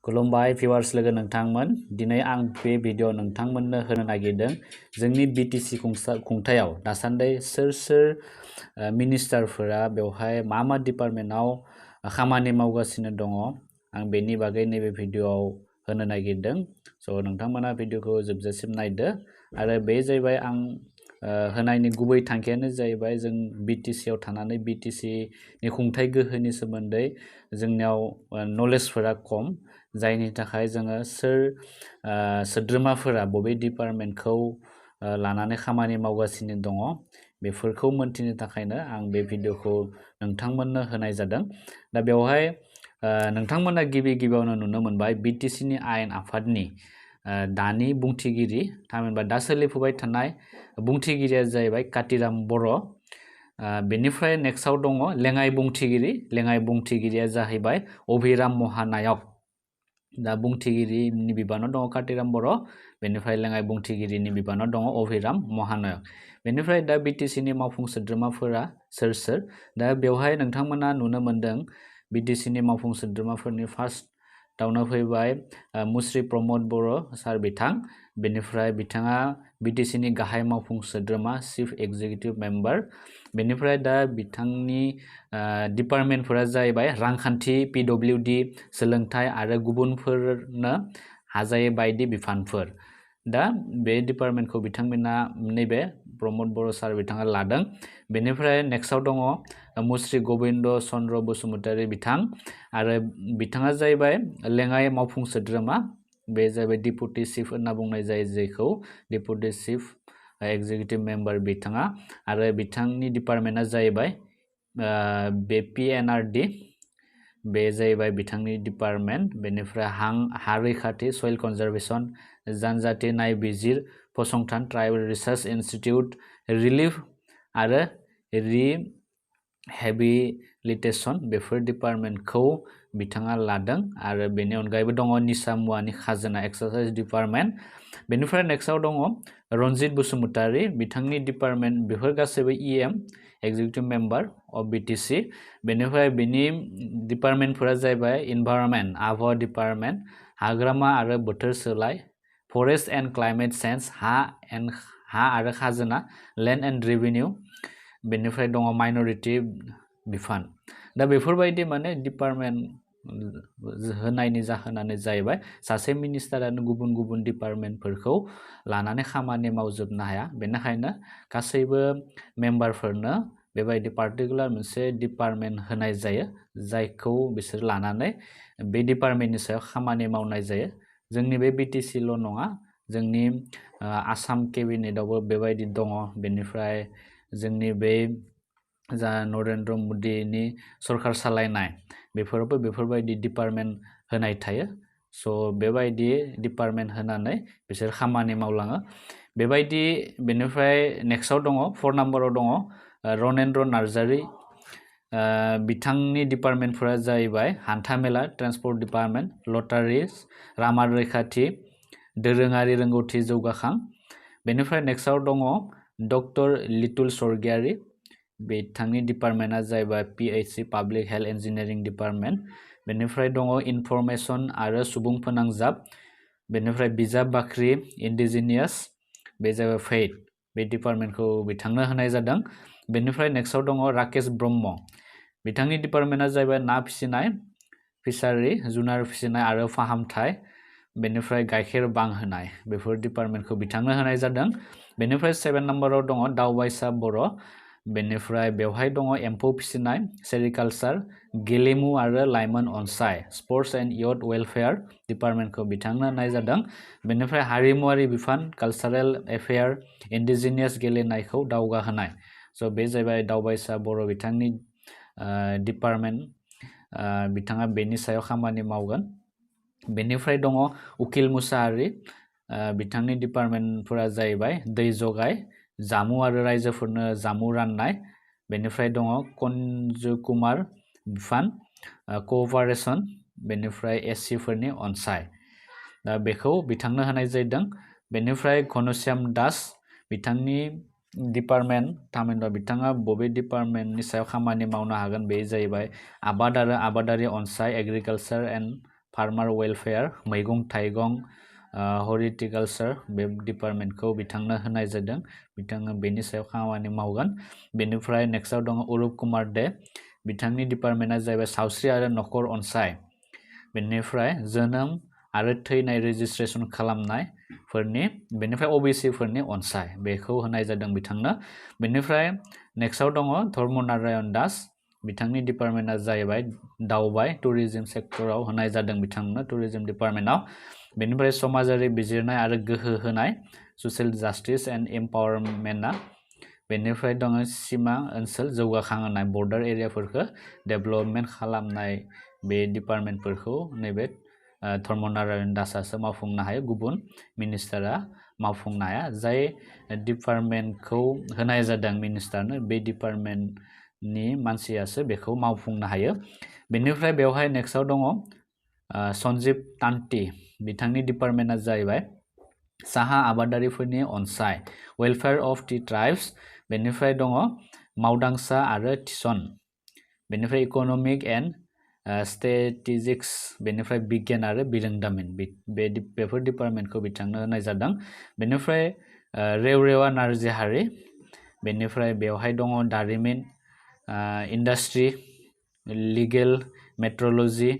खुलुमबाय भिउवार्स लोगो नोंथांमोन दिनै आं बे भिडिअ नोंथांमोननो होनो नागिरदों जोंनि बीटीसी खुंथायाव दासान्दि सोर मिनिस्टारफोरा बेवहाय मा डिपार्टमेन्टआव खामानि मावगासिनो दङ आं बेनि बागै नैबे भिडिअआव होनो नागिरदों स' नोंथांमोना भिडिअखौ जोबजासिम नायदो आरो बे जाहैबाय आं होनायनि गुबै थांखियानो जाहैबाय जों बीटीसीआव थानानै बीटीसी नि खुंथाय गोहोनि सोमोन्दै जोंनियाव नलेजफोरा खम जायनि थाखाय जोङो सोद्रोमाफोरा बबे डिपार्टमेन्टखौ लानानै खामानि मावगासिनो दङ बेफोरखौ मोनथिनो थाखायनो आं बे भिडिअखौ नोंथांमोननो होनाय जादों दा बेवहाय नोंथांमोना गिबियावनो नुनो मोनबाय बीटीसी नि आयेन आफादनि दानि बुंथिगिरि थामहिनबा दा सोलिफुबाय थानाय बुंथिगिरिया जाहैबाय कातिराम बर' बेनिफ्राय नेक्स्टआव दङ लेङाइ बुंथिगिरिया जाहैबाय अभिराम महानायक दा बुंथिगिरिनि बिबानाव दङ कातिराम बर' बेनिफ्राय लेङाइ बुंथिगिरिनि बिबानाव दङ अभिराम महानायक बेनिफ्राय दा बीटीसी नि मावफुं सोद्रोमाफोरा सोर दा बेवहाय नोंथांमोना नुनो मोनदों बीटीसी नि मावफुं सोद्रोमाफोरनि फार्स्टआवनो फैबाय मुस्रि प्रमद बर' सार बिथां बेनिफ्राय बिथाङा बीटीसी नि गाहाय मावफुं सोद्रोमा चिफ एक्जिकिउटिभ मेम्बार बेनिफ्राय दा बिथांनि डिपार्टमेन्टफोरा जाहैबाय रांखान्थि पिडब्लिउडि सोलोंथाय आरो गुबुनफोरनो हाजायै बायदि बिफानफोर दा बे डिपार्टमेन्टखौ बिथांमोना नैबे प्रमद बर' सार बिथाङा लादों बेनिफ्राय नेक्स्टआव दङ मुस्रि गोविन्द चन्द्र बसुमतारी बिथां आरो बिथाङा जाहैबाय लेङाइ मावफुं सोद्रोमा बे जाहैबाय डिपुटि चिफ होनना बुंनाय जायो जेखौ डिपुटि चिफ एक्जिकिउटिभ मेम्बार बिथाङा आरो बिथांनि डिपार्टमेन्टआ जाहैबाय BPNRD बे जाहैबाय बिथांनि डिपार्टमेन्ट बेनिफ्राय हा रैखाथि सयल कनजारभेसन जनजाति नायबिजिर फसंथान ट्राइबेल रिसार्च इनस्टिट्यूट रिलिफ आरो रिहेबिलिटेशन बेफोर डिपार्टमेन्टखौ बिथाङा लादों आरो बेनि अनगायैबो दङ निसा मुवानि खाजोना एक्सारसाइज डिपार्टमेन्ट बेनिफ्राय नेक्स्टआव दङ रनजित बसुमतारी बिथांनि डिपार्टमेन्ट बेफोर गासैबो EM executive member of BTC बेनिफ्राय बिनि डिपार्टमेन्टफोरा जाहैबाय इनभाइरनमेन्ट आबहावा डिपार्टमेन्ट हाग्रामा आरो बोथोर सोलाय फरेस्ट एन्ड क्लाइमेट चेन्ज हा आरो खाजोना लेन्ड एन्ड रेभिनिउ बेनिफ्राय दङ माइनरिटि बिफान दा बेफोरबायदि माने डिपार्टमेन्ट होनायनि जाहोनानो जाहैबाय सासे मिनिस्टारानो गुबुन डिपार्टमेन्टफोरखौ लानानै खामानि मावजोबनो हाया बेनिखायनो गासैबो मेम्बारफोरनो बेबायदि पार्टिकुलार मोनसे डिपार्टमेन्ट होनाय जायो जायखौ बिसोर लानानै बे डिपार्टमेन्टनि सायाव खामानि मावनाय जायो जोंनि बे बीटीसील' नङा जोंनि आसाम केबिनेटआवबो बेबायदि दङ बेनिफ्राय जोंनि बे जा नरेन्द्र मदिनि सरकार सालायनाय बेफोरावबो बेफोरबायदि डिपार्टमेन्ट होनाय थायो स' बेबायदि डिपार्टमेन्ट होनानै बिसोर खामानि मावलाङो बेबायदि बेनिफ्राय नेक्स्टआव दङ 4 नाम्बाराव दङ रनेन्द्र नार्जारी बिथांनि डिपार्टमेन्टफोरा जाहैबाय हान्थामेला ट्रान्सपर्ट डिपार्टमेन्ट लटारिस लामा रैखाथि दोरोङारि रोंगौथि जौगाखां बेनिफ्राय नेक्स्टआव दङ डक्टर लिटुल स्वर्गियारी बिथांनि डिपार्टमेन्टआ जाहैबाय PHC public health engineering department बेनिफ्राय दङ इनफरमेसन आरो सुबुं फोनांजाब बेनिफ्राय बिजाब बाख्रि इन्डिजिनियास बे जाहैबाय फेट बे डिपार्टमेन्टखौ बिथांनो होनाय जादों बेनिफ्राय नेक्स्टआव दङ राकेश ब्रह्म बिथांनि डिपार्टमेन्टआ जाहैबाय ना फिसिनाय फिसारि जुनार फिसिनाय आरो फाहामथाय बेनिफ्राय गाइखेर बांहोनाय बेफोर डिपार्टमेन्टखौ बिथांनो होनाय जादों बेनिफ्राय 7 नाम्बाराव दङ दावबायसा बर' बेनिफ्राय बेवहाय दङ एम्फौ फिसिनाय सेरिकालचार गेलेमु आरो लाइमोन अनसाय स्पर्ट्स एन्ड इयथ वेलफेयार डिपार्टमेन्टखौ बिथांनो होनाय जादों बेनिफ्राय हारिमुवारि बिफान कालचारेल एफेयार इन्डिजिनियास गेलेनायखौ दावगाहोनाय स' बे जाहैबाय दावबायसा बर' बिथांनि डिपार्टमेन्ट बिथाङा बेनि सायाव खामानि मावगोन बेनिफ्राय दङ उकिल मुसाहारि बिथांनि डिपार्टमेन्टफोरा जाहैबाय दै जगाय जामु आरो रायजोफोरनो जामु राननाय बेनिफ्राय दङ कन्जु कुमार बिफान क'अपारेसन बेनिफ्राय SC फोरनि अनसाय दा बेखौ बिथांनो होनाय जादों बेनिफ्राय घनश्याम दास बिथांनि डिपार्टमेन्ट थामहिनबा बिथाङा बबे डिपार्टमेन्टनि सायाव खामानि मावनो हागोन बे जाहैबाय आबाद आरो आबादारि अनसाय एग्रिकालचार एन्ड फार्मार वेलफेयार मैगं थाइगं हर्टिकालचार बे डिपार्टमेन्टखौ बिथांनो होनाय जादों बिथाङा बेनि सायाव खामानि मावगोन बेनिफ्राय नेक्स्टआव दङ अरुप कुमार दे बिथांनि डिपार्टमेन्टआ जाबाय सावस्रि आरो नखर अनसाय बेनिफ्राय जोनोम आरो थैनाय रेजिस्ट्रेसन खालामनाय फोरनि बेनिफ्राय ओबीसी फोरनि अनसाय बेखौ होनाय जादों बिथांनो बेनिफ्राय नेक्स्टआव दङ धर्मनारायण दास बिथांनि डिपार्टमेन्टआ जाहैबाय दावबाय टुरिज्म सेक्टराव होनाय जादों बिथांनो टुरिज्म डिपार्टमेन्टआव बेनिफ्राय समाजारि बिजिरनाय आरो गोहो होनाय ससियेल जास्टिस एन्ड एम्पावरमेन्टआ बेनिफ्राय दङ सीमा ओनसोल जौगाखांहोनाय बर्डार एरियाफोरखौ डेभेलपमेन्ट खालामनाय बे डिपार्टमेन्टफोरखौ नैबे धर्मनारायण दासआसो मावफुंनो हायो गुबुन मिनिस्टारा मावफुंनो हाया जाय डिपार्टमेन्टखौ होनाय जादों मिनिस्टारनो बे डिपार्टमेन्टनि मानसियासो बेखौ मावफुंनो हायो बेनिफ्राय बेवहाय नेक्स्टआव दङ सन्जीब तान्ति बिथांनि डिपार्टमेन्टआ जाहैबाय साहा आबादारिफोरनि अनसाय वेलफेयार अफ दि ट्राइब्स बेनिफ्राय दङ मावदांसा आरो थिसन बेनिफ्राय इकनमिक एन्ड स्टेटिस्टिक्स बेनिफ्राय बिगियान आरो बिरोंदामिन बेफोर डिपार्टमेन्टखौ बिथांनो होनाय जादों बेनिफ्राय रेवरेवा नार्जिहारि बेनिफ्राय बेवहाय दङ दारिमिन इन्डास्ट्रि लिगेल मेट्रलजि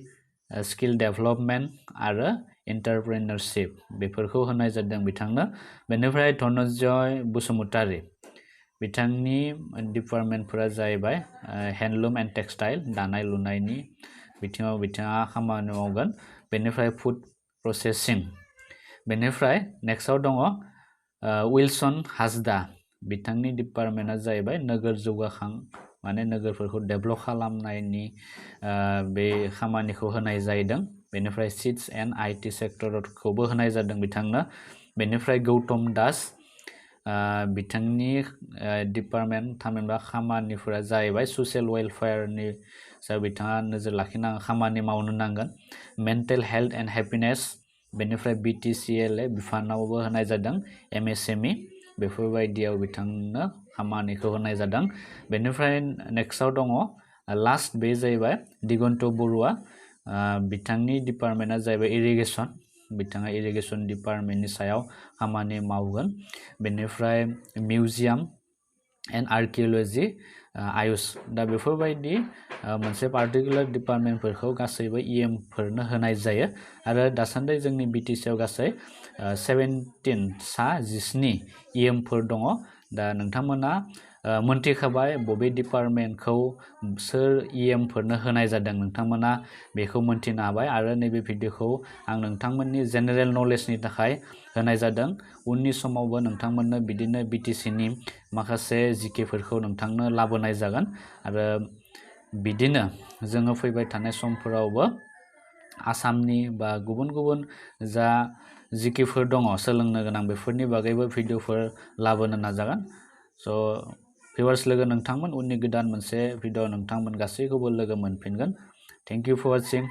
स्किल डेभेलपमेन्ट आरो एन्टारप्रेन्योरशिप बेफोरखौ होनाय जादों बिथांनो बेनिफ्राय धनन्जय बसुमतारी बिथांनि डिपार्टमेन्टफोरा जाहैबाय हेन्डलुम एन्ड टेक्सटाइल दानाय लुनायनि बिथिङाव बिथाङा खामानि मावगोन बेनिफ्राय फुड प्रसेसिं बेनिफ्राय नेक्स्टआव दङ विल्सन हासदा बिथांनि डिपार्टमेन्टआ जाहैबाय नोगोर जौगाखां माने नोगोरफोरखौ डेभेलप खालामनायनि बे खामानिखौ होनाय जादों बेनिफ्राय सिट्स एन्ड आईटी सेक्टरखौबो होनाय जादों बिथांनो बेनिफ्राय गौतम दास बिथांनि डिपार्टमेन्ट थामहिनबा खामानिफोरा जाहैबाय ससियेल वेलफेयारनि सायाव बिथाङा नोजोर लाखिनांगोन खामानि मावनो नांगोन मेन्टेल हेल्थ एन्ड हेपिनेस बेनिफ्राय BTCLA बिफानावबो होनाय जादों MSME बेफोरबायदियाव बिथांनो खामानिखौ होनाय जादों बेनिफ्राय नेक्स्टआव दङ लास्ट बे जाहैबाय दिगन्त बरुवा बिथांनि डिपार्टमेन्टआ जाहैबाय इरिगेसन बिथाङा इरिगेसन डिपार्टमेन्टनि सायाव खामानि मावगोन बेनिफ्राय मिउजियाम एन्ड आर्किअलजि आयुष दा बेफोरबायदि मोनसे पार्टिकुलार डिपार्टमेन्टफोरखौ गासैबो फोरनो होनाय जायो आरो दासान्दि जोंनि BTC आव गासै 17 फोर दङ दा नोंथांमोना मोनथिखाबाय बबे डिपार्टमेन्टखौ सोर फोरनो होनाय जादों नोंथांमोना बेखौ मोनथिनो हाबाय आरो नैबे भिडिअखौ आं नोंथांमोननि जेनेरेल नलेजनि थाखाय होनाय जादों उननि समावबो नोंथांमोननो बिदिनो BTCनि माखासे जिकेफोरखौ नोंथांनो लाबोनाय जागोन आरो बिदिनो जोङो फैबाय थानाय समफोरावबो आसामनि बा गुबुन गुबुन जा जिकेफोर दङ सोलोंनो गोनां बेफोरनि बागैबो भिडिअफोर लाबोनो नाजागोन स' भिउवार्स लोगो नोंथांमोन उननि गोदान मोनसे भिडिअ नोंथांमोन गासैखौबो लोगो मोनफिनगोन थेंक इउ फर वाचिं